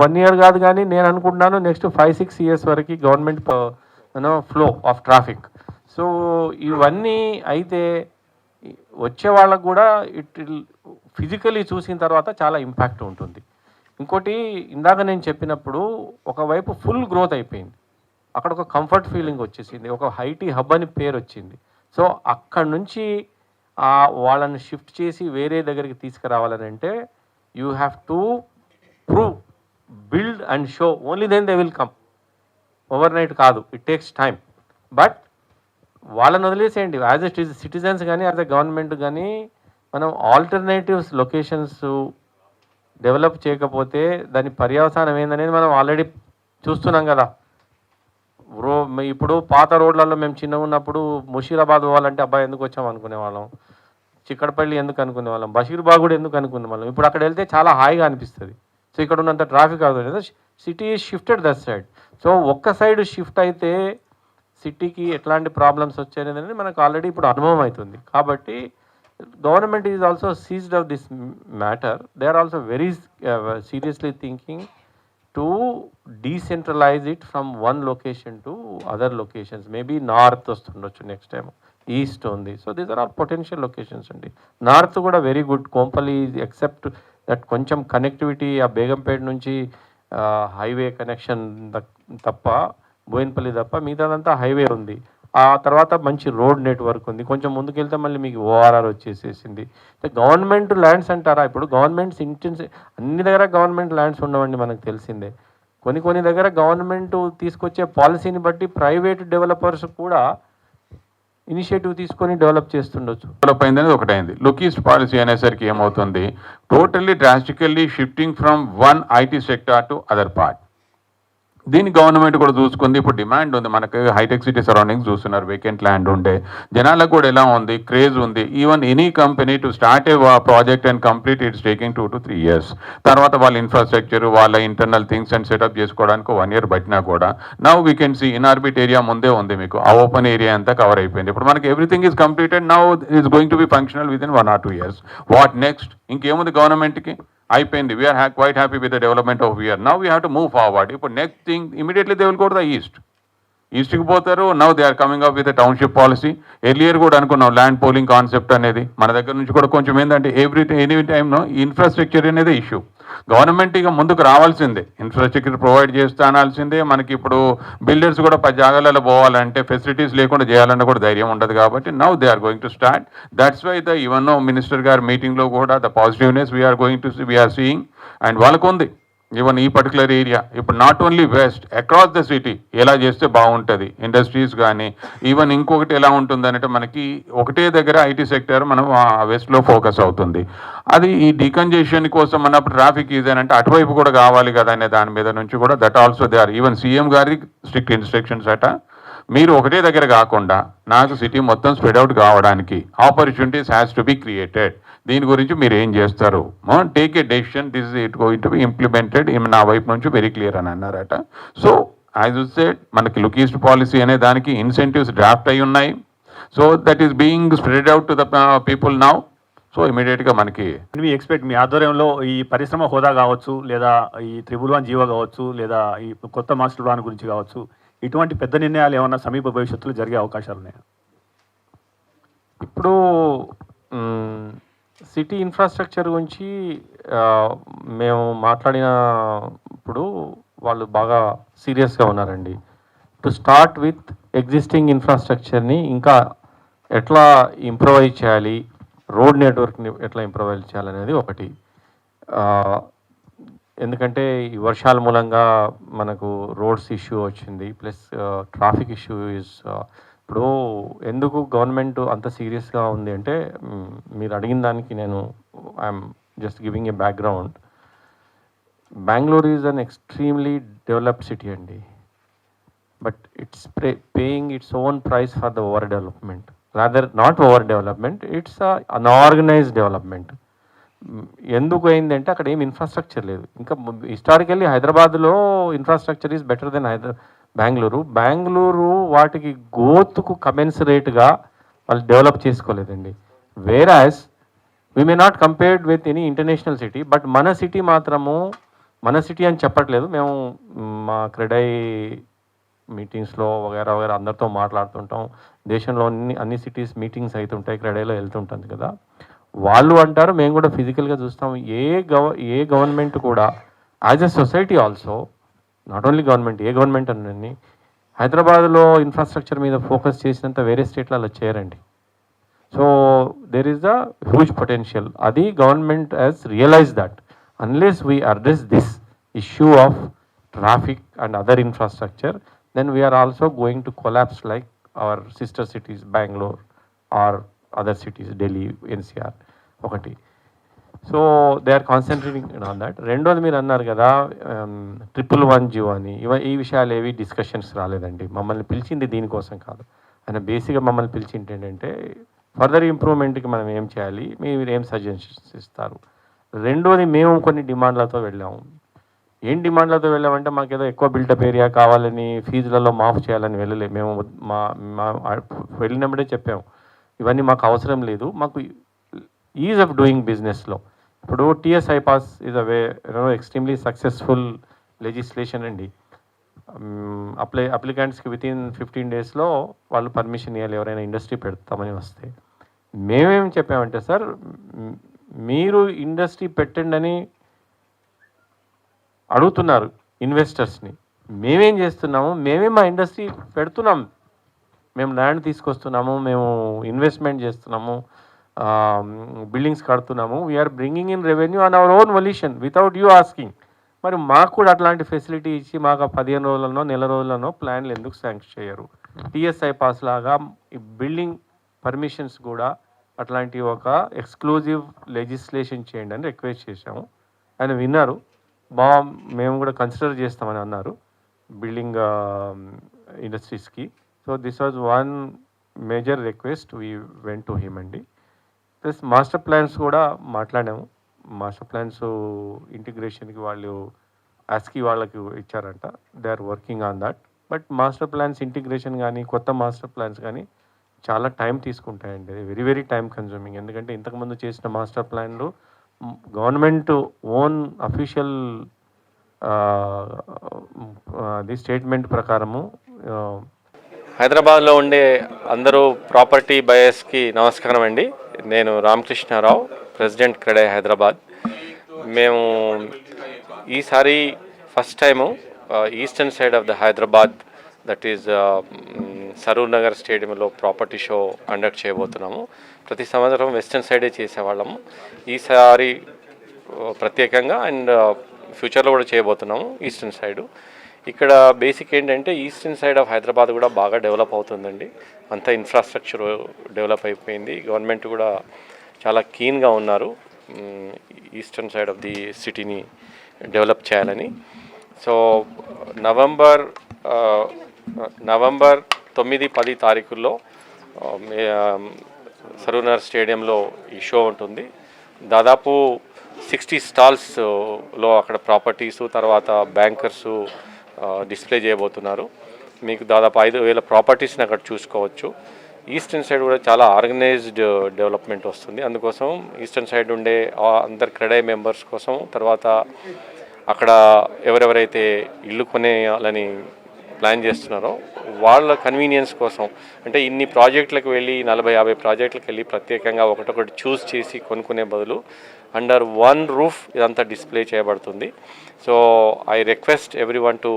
1 ఇయర్ కాదు కానీ నేను అనుకుంటున్నాను నెక్స్ట్ 5-6 ఇయర్స్ వరకు government flow of traffic. So ఇవన్నీ అయితే వచ్చే వాళ్ళకు కూడా ఇట్ ఫిజికలీ చూసిన తర్వాత చాలా ఇంపాక్ట్ ఉంటుంది. ఇంకోటి ఇందాక నేను చెప్పినప్పుడు ఒకవైపు ఫుల్ గ్రోత్ అయిపోయింది, అక్కడ ఒక కంఫర్ట్ ఫీలింగ్ వచ్చేసింది, ఒక ఐటీ హబ్ అని పేరు వచ్చింది. సో అక్కడ నుంచి వాళ్ళని షిఫ్ట్ చేసి వేరే దగ్గరికి తీసుకురావాలని అంటే you have to prove, build and show, only then they will come. Overnight కాదు, ఇట్ టేక్స్ టైం. బట్ వాళ్ళని వదిలేసేయండి, యాజ్ ఎ సిటిజన్స్ కానీ యాజ్ ఎ గవర్నమెంట్ కానీ మనం ఆల్టర్నేటివ్స్ లొకేషన్స్ డెవలప్ చేయకపోతే దాని పర్యవసానం ఏందనేది మనం ఆల్రెడీ చూస్తున్నాం కదా. ఇప్పుడు పాత రోడ్లలో మేము చిన్నగా ఉన్నప్పుడు ముషీరాబాద్ పోవాలంటే అబ్బాయి ఎందుకు వచ్చాం అనుకునేవాళ్ళం, చిక్కడపల్లి ఎందుకు అనుకునేవాళ్ళం, బషీర్బాగ్ కూడా ఎందుకు అనుకునేవాళ్ళం. ఇప్పుడు అక్కడ వెళ్తే చాలా హాయిగా అనిపిస్తుంది. సో ఇక్కడ ఉన్నంత ట్రాఫిక్ అవుతుంది, city shifted that side. So ఒక్క సైడ్ షిఫ్ట్ అయితే సిటీకి ఎట్లాంటి ప్రాబ్లమ్స్ వచ్చాయనేది మనకు ఆల్రెడీ ఇప్పుడు అనుభవం అవుతుంది. కాబట్టి government is also seized of this matter. They are also very seriously thinking to decentralize it from one location to other locations. Maybe north వస్తుండొచ్చు నెక్స్ట్ టైం, ఈస్ట్ ఉంది. So these are all potential locations అండి. నార్త్ కూడా very good. Kompally except that కొంచెం కనెక్టివిటీ ఆ బేగంపేట నుంచి హైవే కనెక్షన్ తప్ప, బోయినపల్లి తప్ప మిగతాదంతా హైవే ఉంది. ఆ తర్వాత మంచి రోడ్ నెట్వర్క్ ఉంది. కొంచెం ముందుకెళ్తే మళ్ళీ మీకు ఓఆర్ఆర్ వచ్చేసేసింది. గవర్నమెంట్ ల్యాండ్స్ అంటారా, ఇప్పుడు గవర్నమెంట్స్ అన్ని దగ్గర గవర్నమెంట్ ల్యాండ్స్ ఉండవండి, మనకు తెలిసిందే. కొన్ని దగ్గర గవర్నమెంట్ తీసుకొచ్చే పాలసీని బట్టి ప్రైవేట్ డెవలపర్స్ కూడా ఇనిషియేటివ్ తీసుకొని డెవలప్ చేస్తుండొచ్చు. డెవలప్ అయింది అనేది ఒకటైంది. లుక్ ఈస్ట్ పాలసీ అనేసరికి ఏమవుతుంది, totally drastically shifting from one IT sector to other part. దీన్ని గవర్నమెంట్ కూడా చూసుకుంది. ఇప్పుడు డిమాండ్ ఉంది, మనకు హైటెక్ సిటీ సరౌండింగ్స్ చూస్తున్నారు, వేకెంట్ ల్యాండ్ ఉండే జనాలకు కూడా ఎలా ఉంది, క్రేజ్ ఉంది. Even any company to start A project and complete it's taking 2 to 3 years. తర్వాత వాళ్ళ ఇన్ఫ్రాస్ట్రక్చర్, వాళ్ళ ఇంటర్నల్ థింగ్స్ అండ్ సెటప్ చేసుకోవడానికి 1 year పట్టినా కూడా now we can see in orbit area ముందే ఉంది, మీకు ఆ ఓపెన్ ఏరియా అంతా కవర్ అయిపోయింది. ఇప్పుడు మనకి everything is completed, now is going to be functional within 1 or 2 years. What next? ఇంకేముంది గవర్నమెంట్కి? అయిపోయింది. We're quite happy with the development of VR. Now we have to move forward. ఇప్పుడు next thing immediately they will go to the ఈస్ట్కి పోతారు. Now they are coming up with township policy. Earlier కూడా అనుకున్నాం ల్యాండ్ పోలింగ్ కాన్సెప్ట్ అనేది మన దగ్గర నుంచి కూడా కొంచెం ఏంటంటే ఎనీ టైంలో ఇన్ఫ్రాస్ట్రక్చర్ అనేది ఇష్యూ. గవర్నమెంట్ ఇక ముందుకు రావాల్సిందే, ఇన్ఫ్రాస్ట్రక్చర్ ప్రొవైడ్ చేస్తూ అనాల్సిందే. మనకి ఇప్పుడు బిల్డర్స్ కూడా 10 జాగాలలో పోవాలంటే ఫెసిలిటీస్ లేకుండా చేయాలన్న కూడా ధైర్యం ఉండదు. కాబట్టి now they are going to start. That's why the even minister గారి మీటింగ్లో కూడా the positiveness we're seeing. And వాళ్ళకు ఉంది ఈవెన్ ఈ పర్టికులర్ ఏరియా ఇప్పుడు not only west, across the city ఎలా చేస్తే బాగుంటుంది, ఇండస్ట్రీస్ కానీ. ఈవెన్ ఇంకొకటి ఎలా ఉంటుంది అంటే మనకి ఒకటే దగ్గర ఐటీ సెక్టర్ మనం వెస్ట్లో ఫోకస్ అవుతుంది. అది ఈ డీకంజెషన్ కోసం అన్నప్పుడు ట్రాఫిక్ ఈజీ అంటే అటువైపు కూడా కావాలి కదా అనే దాని మీద నుంచి కూడా that also they are even CM గారి స్ట్రిక్ట్ ఇన్స్ట్రక్షన్స్ అట. మీరు ఒకటే దగ్గర కాకుండా నాకు సిటీ మొత్తం స్ప్రెడ్ అవుట్ కావడానికి opportunities has to be created. దీని గురించి మీరు ఏం చేస్తారు, take a decision, this is it going to be implemented. నా వైపు నుంచి వెరీ క్లియర్ అని అన్నారట. సో యాజ్ యు సెడ్ మనకి లుక్ ఈస్ట్ పాలసీ అనే దానికి ఇన్సెంటివ్స్ డ్రాఫ్ట్ అయి ఉన్నాయి. So that is being spread out to the people now. So ఇమీడియట్గా మనకి మీ ఎక్స్పెక్ట్ మీ ఆధ్వర్యంలో ఈ పరిశ్రమ హోదా కావచ్చు, లేదా ఈ 111 జీవో కావచ్చు, లేదా ఈ కొత్త మాస్టర్ ప్లాన్ గురించి కావచ్చు, ఇటువంటి పెద్ద నిర్ణయాలు ఏమన్నా సమీప భవిష్యత్తులో జరిగే అవకాశాలు ఉన్నాయా? ఇప్పుడు సిటీ ఇన్ఫ్రాస్ట్రక్చర్ గురించి మేము మాట్లాడినప్పుడు వాళ్ళు బాగా సీరియస్గా ఉన్నారండి. టు స్టార్ట్ విత్ ఎగ్జిస్టింగ్ ఇన్ఫ్రాస్ట్రక్చర్ని ఇంకా ఎట్లా ఇంప్రూవైజ్ చేయాలి, రోడ్ నెట్వర్క్ని ఎట్లా ఇంప్రూవైజ్ చేయాలనేది ఒకటి. ఎందుకంటే ఈ వర్షాల మూలంగా మనకు రోడ్స్ ఇష్యూ వచ్చింది, ప్లస్ ట్రాఫిక్ ఇష్యూ ఇస్. ఇప్పుడు ఎందుకు గవర్నమెంట్ అంత సీరియస్గా ఉంది అంటే మీరు అడిగిన దానికి నేను I'm just giving a background. Bengaluru is an extremely developed city అండి, but it's paying its own price for the over development. Rather not over development, it's unorganized development. ఎందుకు అయిందంటే అక్కడ ఏం ఇన్ఫ్రాస్ట్రక్చర్ లేదు. ఇంకా హిస్టారికల్లీ హైదరాబాద్లో infrastructure is better then Bengaluru వాటికి గ్రోత్కు కమెన్సరేట్గా వాళ్ళు డెవలప్ చేసుకోలేదండి. Whereas we may not compared with any international city, but మన సిటీ మాత్రము మన సిటీ అని చెప్పట్లేదు. మేము మా క్రెడై మీటింగ్స్లో వగైరా అందరితో మాట్లాడుతుంటాం. దేశంలో అన్ని సిటీస్ మీటింగ్స్ అవుతుంటాయి, క్రెడైలో వెళ్తుంటుంది కదా. వాళ్ళు అంటారు, మేము కూడా ఫిజికల్గా చూస్తాం. ఏ గవర్నమెంట్ కూడా as a society also, not only government, ఏ గవర్నమెంట్ అన్నీ హైదరాబాద్లో ఇన్ఫ్రాస్ట్రక్చర్ మీద ఫోకస్ చేసినంత వేరే స్టేట్లలో చేయరండి. So there is the huge potential. అది government has realize that unless we address this issue of traffic and other infrastructure, then we're also going to collapse like our sister cities Bengaluru or other cities, Delhi, NCR ఒకటి. So they are concentrating on that. రెండోది మీరు అన్నారు కదా 111 జీవో అని, ఈ విషయాలు ఏవి డిస్కషన్స్ రాలేదండి. మమ్మల్ని పిలిచింది దీనికోసం కాదు. ఆయన బేసిక్గా మమ్మల్ని పిలిచింది ఏంటంటే ఫర్దర్ ఇంప్రూవ్మెంట్కి మనం ఏం చేయాలి, మీరు ఏం సజెషన్స్ ఇస్తారు. రెండోది మేము కొన్ని డిమాండ్లతో వెళ్ళాము. ఏం డిమాండ్లతో వెళ్ళామంటే మాకు ఏదో ఎక్కువ బిల్డప్ ఏరియా కావాలని, ఫీజులలో మాఫ్ చేయాలని వెళ్ళలే. మేము మా వెళ్ళినప్పుడే చెప్పాము ఇవన్నీ మాకు అవసరం లేదు, మాకు ఈజ్ ఆఫ్ డూయింగ్ బిజినెస్లో. ఇప్పుడు TS iPASS is a extremely successful legislation అండి. అప్లికెంట్స్కి వితిన్ 15 డేస్లో వాళ్ళు పర్మిషన్ ఇవ్వాలి ఎవరైనా ఇండస్ట్రీ పెడతామని వస్తే. మేమేం చెప్పామంటే సార్, మీరు ఇండస్ట్రీ పెట్టండి అని అడుగుతున్నారు ఇన్వెస్టర్స్ని. మేమేం చేస్తున్నాము, మేమే మా ఇండస్ట్రీ పెడుతున్నాం. మేము ల్యాండ్ తీసుకొస్తున్నాము, మేము ఇన్వెస్ట్మెంట్ చేస్తున్నాము, బిల్డింగ్స్ కడుతున్నాము. We're bringing in revenue on our own volition without you asking. మరి మాకు కూడా అట్లాంటి ఫెసిలిటీ ఇచ్చి మాకు 15 రోజులనో నెల రోజులనో ప్లాన్లు ఎందుకు శాంక్షన్ చేయరు? టీఎస్ఐ పాస్ లాగా ఈ బిల్డింగ్ పర్మిషన్స్ కూడా అట్లాంటి ఒక ఎక్స్క్లూజివ్ లెజిస్లేషన్ చేయండి అని రిక్వెస్ట్ చేశాము. ఆయన విన్నారు. మేము కూడా కన్సిడర్ చేస్తామని అన్నారు బిల్డింగ్ ఇండస్ట్రీస్కి. So this was one major request we went to him అండి. ప్లస్ మాస్టర్ ప్లాన్స్ కూడా మాట్లాడాము. మాస్టర్ ప్లాన్స్ ఇంటిగ్రేషన్కి వాళ్ళు ఆస్కీ వాళ్ళకి ఇచ్చారంట. They are working on that. But master plans integration కానీ కొత్త మాస్టర్ ప్లాన్స్ కానీ చాలా టైం తీసుకుంటాయండి. Very very time consuming. ఎందుకంటే ఇంతకుముందు చేసిన మాస్టర్ ప్లాన్లు గవర్నమెంట్ ఓన్ అఫీషియల్ అది స్టేట్మెంట్ ప్రకారము. హైదరాబాద్లో ఉండే అందరూ ప్రాపర్టీ బయర్స్కి నమస్కారం అండి. నేను రామకృష్ణారావు, ప్రెసిడెంట్ క్రెడే హైదరాబాద్. మేము ఈసారి first time eastern side of the Hyderabad, that is Saroor Nagar స్టేడియంలో ప్రాపర్టీ షో కండక్ట్ చేయబోతున్నాము. ప్రతి సంవత్సరం వెస్టర్న్ సైడే చేసేవాళ్ళము. ఈసారి ప్రత్యేకంగా అండ్ ఫ్యూచర్లో కూడా చేయబోతున్నాము ఈస్టర్న్ సైడు. ఇక్కడ బేసిక్ ఏంటంటే ఈస్టర్న్ సైడ్ ఆఫ్ హైదరాబాద్ కూడా బాగా డెవలప్ అవుతుందండి. అంతా ఇన్ఫ్రాస్ట్రక్చర్ డెవలప్ అయిపోయింది. గవర్నమెంట్ కూడా చాలా కీన్గా ఉన్నారు ఈస్టర్న్ సైడ్ ఆఫ్ ది సిటీని డెవలప్ చేయాలని. సో నవంబర్ 9-10 తారీఖుల్లో సరూనర్ స్టేడియంలో ఈ షో ఉంటుంది. దాదాపు 60 స్టాల్స్లో అక్కడ ప్రాపర్టీసు, తర్వాత బ్యాంకర్సు డిస్ప్లే చేయబోతున్నారు. మీకు దాదాపు 5,000 ప్రాపర్టీస్ని అక్కడ చూసుకోవచ్చు. ఈస్టర్న్ సైడ్ కూడా చాలా ఆర్గనైజ్డ్ డెవలప్మెంట్ వస్తుంది. అందుకోసం ఈస్టర్న్ సైడ్ ఉండే అందరు క్రెడే మెంబర్స్ కోసం, తర్వాత అక్కడ ఎవరెవరైతే ఇల్లు కొనేయాలని ప్లాన్ చేస్తున్నారో వాళ్ళ కన్వీనియన్స్ కోసం, అంటే ఇన్ని ప్రాజెక్టులకు వెళ్ళి 40-50 ప్రాజెక్టులకు వెళ్ళి ప్రత్యేకంగా ఒకటొకటి చూస్ చేసి కొనుక్కునే బదులు అండర్ వన్ రూఫ్ ఇదంతా డిస్ప్లే చేయబడుతుంది. So I request everyone to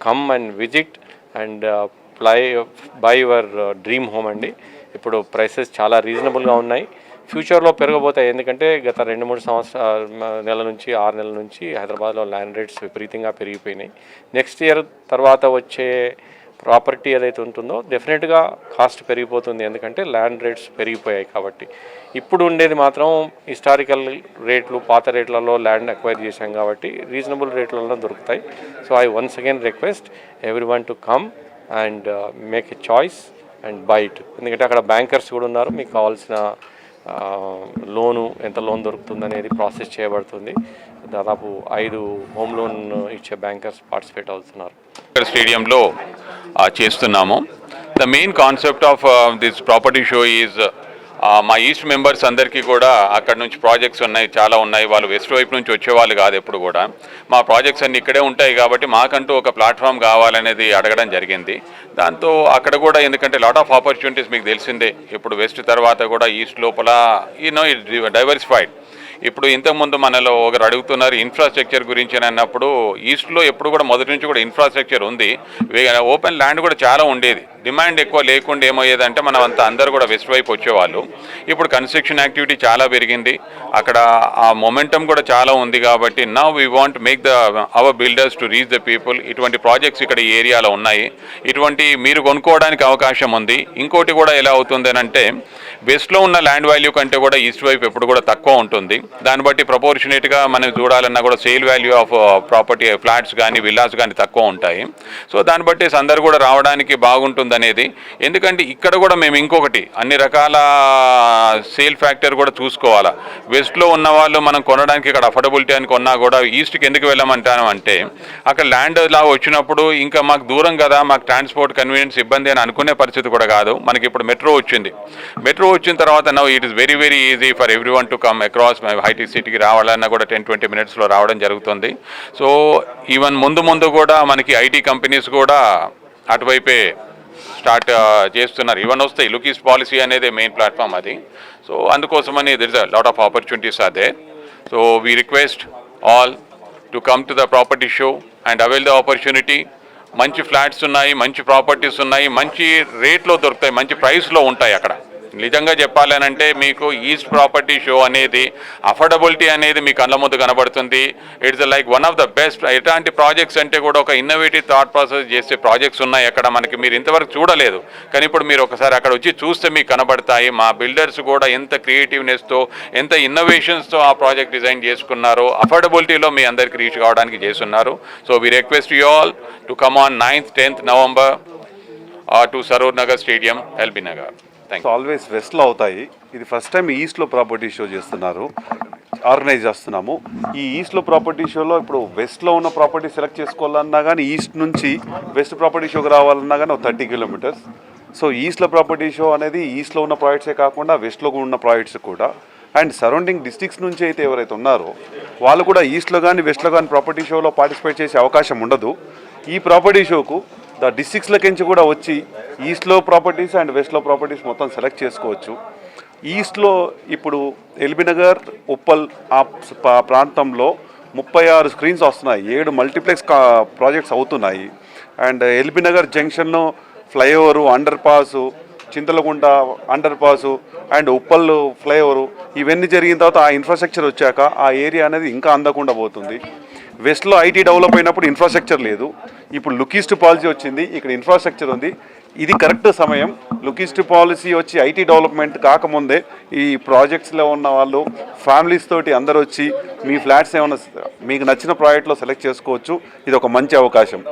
come and visit and by your dream home అండి. ఇప్పుడు ప్రైసెస్ చాలా రీజనబుల్గా ఉన్నాయి. ఫ్యూచర్లో పెరగబోతాయి. ఎందుకంటే గత 2-3 నెలల నుంచి 6 నెలల నుంచి హైదరాబాద్లో ల్యాండ్ రేట్స్ విపరీతంగా పెరిగిపోయినాయి. నెక్స్ట్ ఇయర్ తర్వాత వచ్చే ప్రాపర్టీ ఏదైతే ఉంటుందో డెఫినెట్గా కాస్ట్ పెరిగిపోతుంది. ఎందుకంటే ల్యాండ్ రేట్స్ పెరిగిపోయాయి కాబట్టి. ఇప్పుడు ఉండేది మాత్రం హిస్టారికల్ రేట్లు, పాత రేట్లలో ల్యాండ్ అక్వైర్ చేశాం కాబట్టి రీజనబుల్ రేట్లలో దొరుకుతాయి. So I once again request everyone to come and make a choice and by it. ఎందుకంటే అక్కడ బ్యాంకర్స్ కూడా ఉన్నారు. మీకు కావాల్సిన లోను, ఎంత లోన్ దొరుకుతుంది అనేది ప్రాసెస్ చేయబడుతుంది. దాదాపు 5 హోమ్ లోన్ ఇచ్చే బ్యాంకర్స్ పార్టిసిపేట్ అవుతున్నారు. స్టేడియంలో చేస్తున్నాము. The main concept of this property show is మా ఈస్ట్ మెంబర్స్ అందరికీ కూడా అక్కడ నుంచి ప్రాజెక్ట్స్ ఉన్నాయి, చాలా ఉన్నాయి. వాళ్ళు వెస్ట్ వైపు నుంచి వచ్చేవాళ్ళు కాదు ఎప్పుడు కూడా. మా ప్రాజెక్ట్స్ అన్నీ ఇక్కడే ఉంటాయి కాబట్టి మాకంటూ ఒక ప్లాట్ఫామ్ కావాలనేది అడగడం జరిగింది. దాంతో అక్కడ కూడా, ఎందుకంటే లాట్ ఆఫ్ ఆపర్చునిటీస్ మీకు తెలిసిందే. ఇప్పుడు వెస్ట్ తర్వాత కూడా ఈస్ట్ లోపల డైవర్సిఫైడ్. ఇప్పుడు ఇంతకుముందు మనలో ఒకరు అడుగుతున్నారు ఇన్ఫ్రాస్ట్రక్చర్ గురించి అని అన్నప్పుడు, ఈస్ట్లో ఎప్పుడు కూడా మొదటి నుంచి కూడా ఇన్ఫ్రాస్ట్రక్చర్ ఉంది. ఓపెన్ ల్యాండ్ కూడా చాలా ఉండేది. డిమాండ్ ఎక్కువ లేకుండా ఏమయ్యేదంటే మనం అంతా అందరూ కూడా వెస్ట్ వైపు వచ్చేవాళ్ళు. ఇప్పుడు కన్స్ట్రక్షన్ యాక్టివిటీ చాలా పెరిగింది. అక్కడ ఆ మొమెంటం కూడా చాలా ఉంది కాబట్టి now we want make our builders to reach the people. ఇటువంటి ప్రాజెక్ట్స్ ఇక్కడ ఈ ఏరియాలో ఉన్నాయి. ఇటువంటి మీరు కొనుక్కోవడానికి అవకాశం ఉంది. ఇంకోటి కూడా ఎలా అవుతుంది అని అంటే, వెస్ట్లో ఉన్న ల్యాండ్ వాల్యూ కంటే కూడా ఈస్ట్ వైపు ఎప్పుడు కూడా తక్కువ ఉంటుంది. దాన్ని బట్టి ప్రపోర్షనేట్గా మనం చూడాలన్నా కూడా sale value of property, flats కానీ విల్లాస్ కానీ తక్కువ ఉంటాయి. సో దాన్ని బట్టి అందరు కూడా రావడానికి బాగుంటుంది అనేది. ఎందుకంటే ఇక్కడ కూడా మేము ఇంకొకటి అన్ని రకాల సేల్ ఫ్యాక్టర్ కూడా చూసుకోవాలా. వెస్ట్లో ఉన్న వాళ్ళు మనం కొనడానికి ఇక్కడ అఫోర్డబిలిటీ అని కొన్నా కూడా ఈస్ట్కి ఎందుకు వెళ్ళమంటాను అంటే, అక్కడ ల్యాండ్ లా వచ్చినప్పుడు ఇంకా మాకు దూరం కదా, మాకు ట్రాన్స్పోర్ట్ కన్వీనియన్స్ ఇబ్బంది అని అనుకునే పరిస్థితి కూడా కాదు. మనకి ఇప్పుడు మెట్రో వచ్చింది. మెట్రో వచ్చిన తర్వాత now it is very very easy for everyone to come across హైటెక్ సిటీకి రావాలన్నా కూడా 10-20 మినిట్స్లో రావడం జరుగుతుంది. సో ఈవెన్ ముందు కూడా మనకి ఐటీ కంపెనీస్ కూడా అటువైపే స్టార్ట్ చేస్తున్నారు. ఈవెన్ వస్తాయి. లుకీస్ పాలసీ అనేది మెయిన్ ప్లాట్ఫామ్ అది. సో అందుకోసమని there is a lot of opportunities are there. So we request all to come to the property show and avail the opportunity. మంచి ఫ్లాట్స్ ఉన్నాయి, మంచి ప్రాపర్టీస్ ఉన్నాయి, మంచి రేట్లో దొరుకుతాయి, మంచి ప్రైస్లో ఉంటాయి అక్కడ. నిజంగా చెప్పాలనంటే మీకు ఈస్ట్ ప్రాపర్టీ షో అనేది అఫోర్డబిలిటీ అనేది మీ కళ్ళ ముందు కనబడుతుంది. It's like one of the best. ఎలాంటి ప్రాజెక్ట్స్ అంటే కూడా ఒక ఇన్నోవేటివ్ థాట్ ప్రాసెస్ చేసే ప్రాజెక్ట్స్ ఉన్నాయి అక్కడ. మనకి మీరు ఇంతవరకు చూడలేదు, కానీ ఇప్పుడు మీరు ఒకసారి అక్కడ వచ్చి చూస్తే మీకు కనబడతాయి. మా బిల్డర్స్ కూడా ఎంత క్రియేటివ్నెస్తో, ఎంత ఇన్నోవేషన్స్తో ఆ ప్రాజెక్ట్ డిజైన్ చేసుకున్నారో, అఫోర్డబిలిటీలో మీ అందరికి రీచ్ కావడానికి చేస్తున్నారు. So we request you all to come on 9th 10th November to Saroor Nagar stadium, LB Nagar. Always వెస్ట్లో అవుతాయి. ఇది ఫస్ట్ టైం ఈస్ట్లో ప్రాపర్టీ షో చేస్తున్నారు, ఆర్గనైజ్ చేస్తున్నాము. ఈ ఈస్ట్లో ప్రాపర్టీ షోలో ఇప్పుడు వెస్ట్లో ఉన్న ప్రాపర్టీ సెలెక్ట్ చేసుకోవాలన్నా కానీ ఈస్ట్ నుంచి వెస్ట్ ప్రాపర్టీ షోకి రావాలన్నా కానీ 30 kilometers. సో ఈస్ట్లో ప్రాపర్టీ షో అనేది ఈస్ట్లో ఉన్న ప్రాజెక్ట్సే కాకుండా వెస్ట్లో ఉన్న ప్రాజెక్ట్స్ కూడా అండ్ సరౌండింగ్ డిస్ట్రిక్ట్స్ నుంచి అయితే ఎవరైతే ఉన్నారో వాళ్ళు కూడా ఈస్ట్లో కానీ వెస్ట్లో కానీ ప్రాపర్టీ షోలో పార్టిసిపేట్ చేసే అవకాశం ఉండదు. ఈ ప్రాపర్టీ షోకు ద డిస్ట్రిక్ట్స్లకించి కూడా వచ్చి ఈస్ట్లో ప్రాపర్టీస్ అండ్ వెస్ట్లో ప్రాపర్టీస్ మొత్తం సెలెక్ట్ చేసుకోవచ్చు. ఈస్ట్లో ఇప్పుడు ఎల్బీ నగర్, ఉప్పల్ ఆ ప్రాంతంలో 36 స్క్రీన్స్ వస్తున్నాయి, 7 మల్టీప్లెక్స్ ప్రాజెక్ట్స్ అవుతున్నాయి. అండ్ ఎల్బీ నగర్ జంక్షన్లో flyover, underpass, Chintalagunta underpass and Uppal flyover ఇవన్నీ జరిగిన తర్వాత ఆ ఇన్ఫ్రాస్ట్రక్చర్ వచ్చాక ఆ ఏరియా అనేది ఇంకా అందకుండా పోతుంది. వెస్ట్లో ఐటీ డెవలప్ అయినప్పుడు ఇన్ఫ్రాస్ట్రక్చర్ లేదు, ఇప్పుడు లుకీస్ట్ పాలసీ వచ్చింది, ఇక్కడ ఇన్ఫ్రాస్ట్రక్చర్ ఉంది. ఇది కరెక్ట్ సమయం. లుకీస్ట్ పాలసీ వచ్చి ఐటీ డెవలప్మెంట్ కాకముందే ఈ ప్రాజెక్ట్స్లో ఉన్న వాళ్ళు ఫ్యామిలీస్ తోటి అందరూ వచ్చి మీ ఫ్లాట్స్ ఏమైనా మీకు నచ్చిన ప్రాజెక్ట్లో సెలెక్ట్ చేసుకోవచ్చు. ఇది ఒక మంచి అవకాశం.